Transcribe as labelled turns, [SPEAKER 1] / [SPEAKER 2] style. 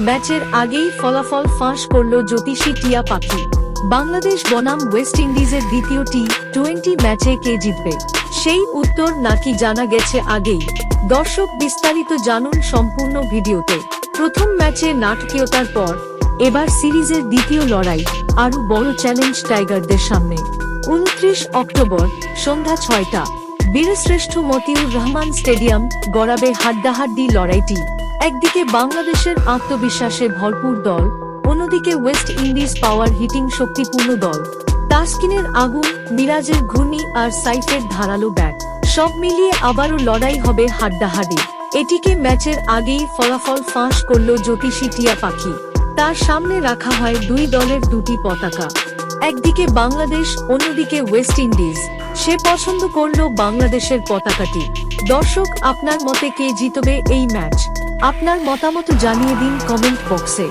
[SPEAKER 1] ম্যাচের আগেই ফলাফল ফাঁস করল জ্যোতিষী টিয়া পাখি। বাংলাদেশ বনাম ওয়েস্ট ইন্ডিজের দ্বিতীয় টি-20 ম্যাচে কে জিতবে, সেই উত্তর নাকি জানা গেছে আগেই। দর্শক, বিস্তারিত জানুন সম্পূর্ণ ভিডিওতে। প্রথম ম্যাচে নাটকীয়তার পর এবার সিরিজের দ্বিতীয় লড়াই, আরও বড় চ্যালেঞ্জ টাইগারদের সামনে। 29 অক্টোবর সন্ধ্যা 6টা বীরশ্রেষ্ঠ মতিউর রহমান স্টেডিয়াম গড়াবে হাড্ডাহাড্ডি লড়াইটি। একদিকে বাংলাদেশের আত্মবিশ্বাসে ভরপুর দল, অন্যদিকে ওয়েস্ট ইন্ডিজ পাওয়ার হিটিং শক্তিপূর্ণ দল। তাসকিনের আগুন, মিরাজের ঘূর্ণি আর সাইফের ধারালো ব্যাট, সব মিলিয়ে আবারও লড়াই হবে হাড্ডাহাড্ডি। এটিকে ম্যাচের আগেই ফলাফল ফাঁস করল জ্যোতিষী টিয়া পাখি। তার সামনে রাখা হয় দুই দলের দুটি পতাকা, একদিকে বাংলাদেশ, অন্যদিকে ওয়েস্ট ইন্ডিজ। সে পছন্দ করল বাংলাদেশের পতাকাটি। দর্শক, আপনার মতে কে জিতবে এই ম্যাচ? আপনার মতামত জানিয়ে দিন কমেন্ট বক্সে।